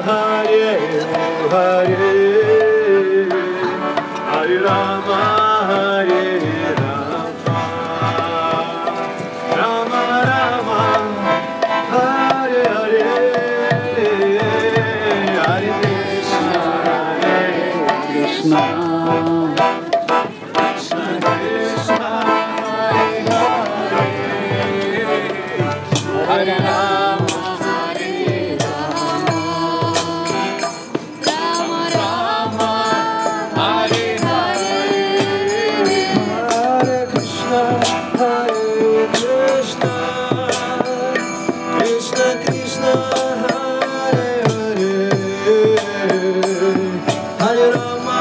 Hare Hare Hare Rama Hare Rama Rama Rama Hare Hare Hare Krishna Krishna Krishna Hare Rama Hare Rama Rama Hare Hare Hare Krishna Hare Krishna Krishna Krishna Hare Hare Hare Rama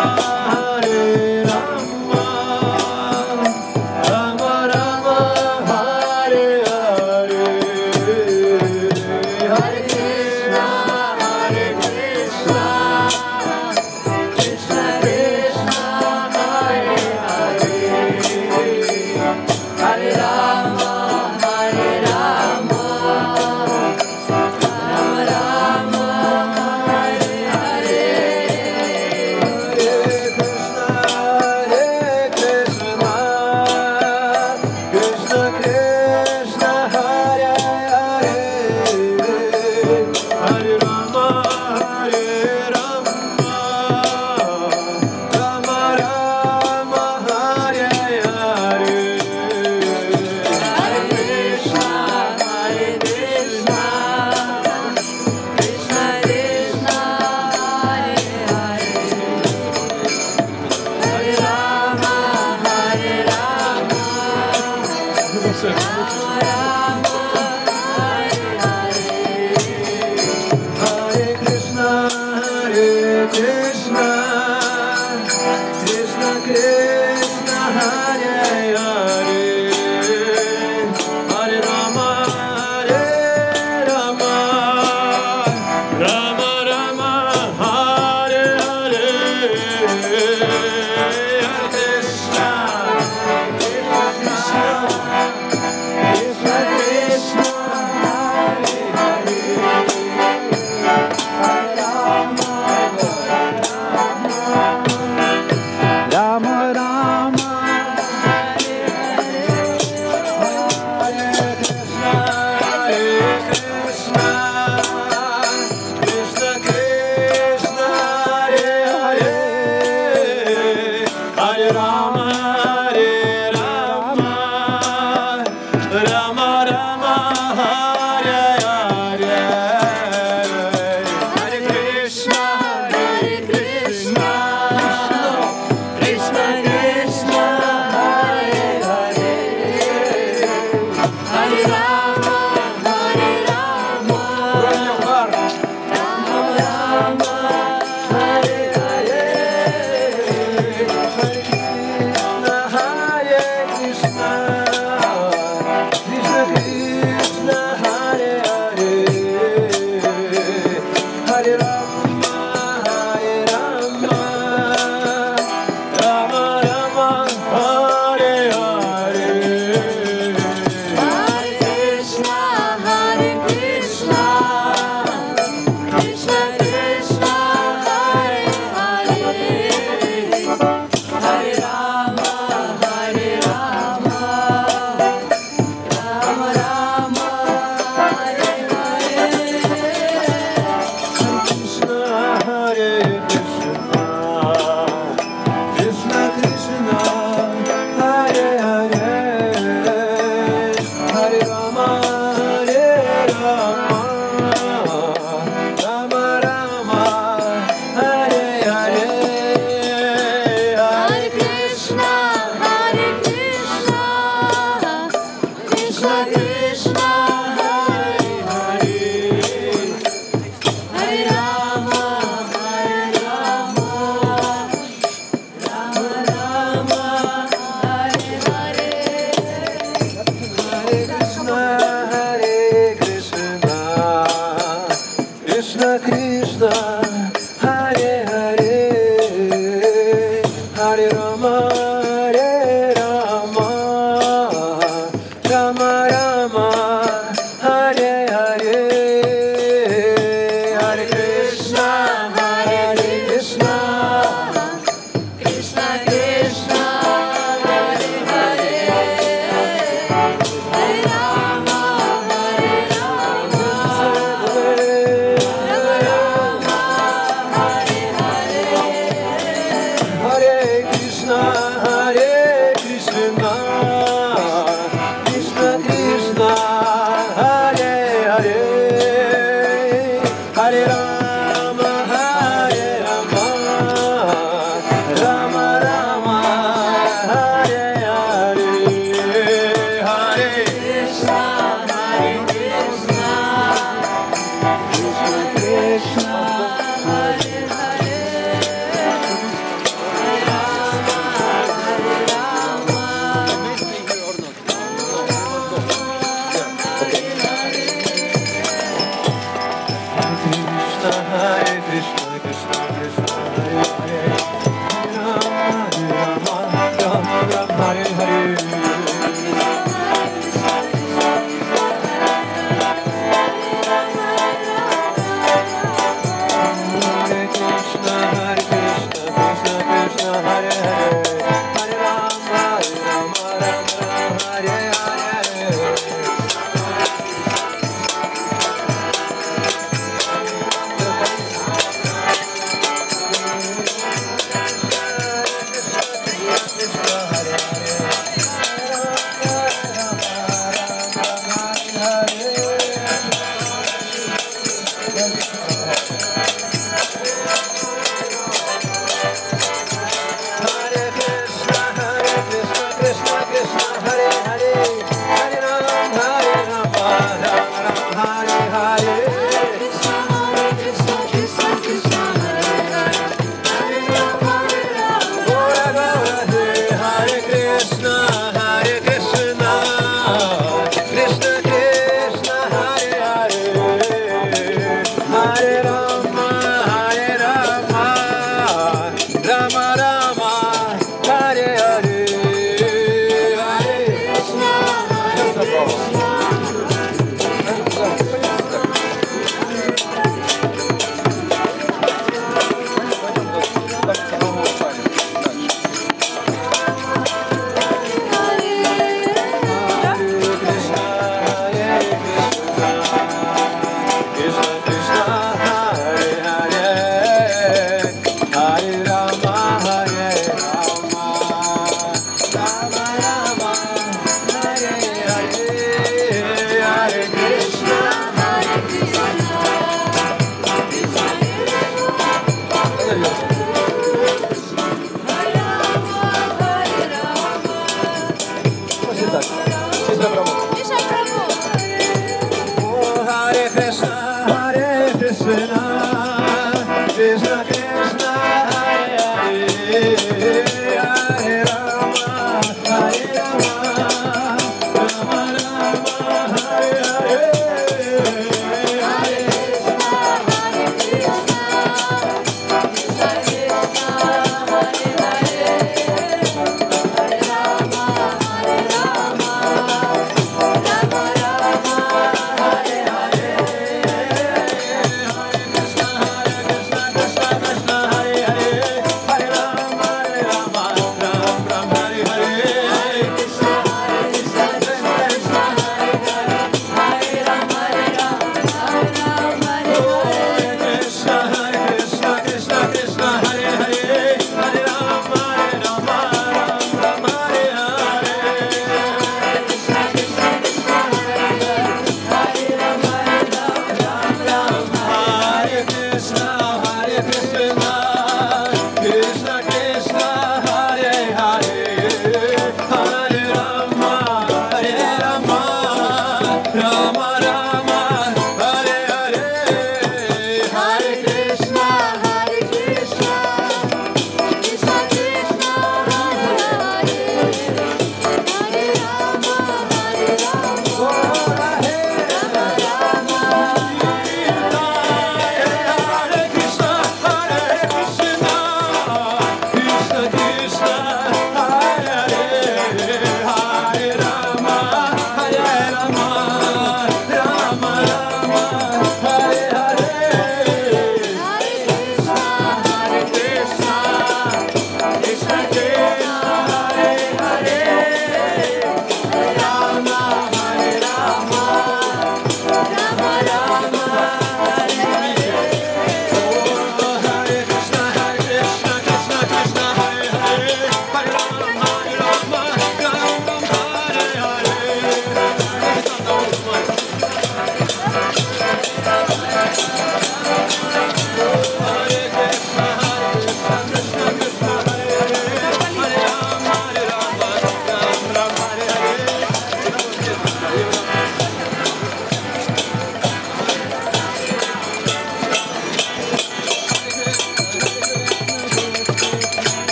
Hare Rama Rama Rama Hare Hare Hare Krishna Hare Krishna Krishna Krishna Hare Hare Hare Rama Hare Rama Rama Rama Hare Hare Hare Krishna Krishna Krishna Hare Hare Hare Rama Hare Rama Rama Rama Hare Hare Hare Krishna Hare Krishna Krishna Krishna Hare Hare Hare Rama Hare Rama Hare Krishna Hare Krishna Krishna Krishna Hare Hare Hare Rama Hare Rama Rama Rama Hare Hare Hare Krishna Krishna Krishna Krishna Hare Hare Hare Rama Rama Rama Hare Hare Krishna Krishna Krishna Krishna Hare Hare Hare Rama Hare Rama Rama Rama Hare Hare Hare Krishna Krishna Krishna Krishna Hare Hare Hare Rama Hare Rama Rama Rama Hare Hare Hare Krishna Hare Krishna Krishna Krishna Hare Hare Hare Rama Hare Rama Rama Rama Hare Hare Hare Krishna Hare Krishna Krishna Krishna Hare Hare Hare Rama Hare Rama Rama Rama Hare Hare Krishna Hare Krishna Krishna Krishna Hare Hare Hare Rama Hare Rama Rama Rama Hare Hare Hare Krishna Hare Krishna Krishna Krishna Hare Hare Hare Rama Hare Rama Rama Rama Hare Hare Hare Krishna Hare Krishna Krishna Krishna Hare Hare Hare Rama Hare Rama Rama Rama Hare Hare Hare Krishna Hare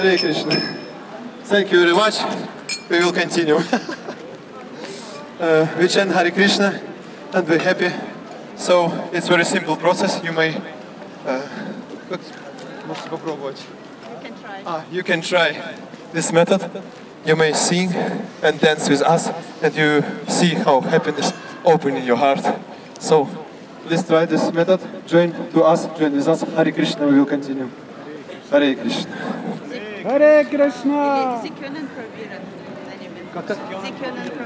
Hare Krishna. Thank you very much. We will continue. We chant Hare Krishna and we're happy. So it's very simple process. You may можете попробовать. You can try this method. You may sing and dance with us, and you see how happiness opens in your heart. So please try this method. Join to us. Join with us. Hare Krishna. We will continue. Hare Krishna. Hare Krishna! Sie können probieren. Sie können probieren.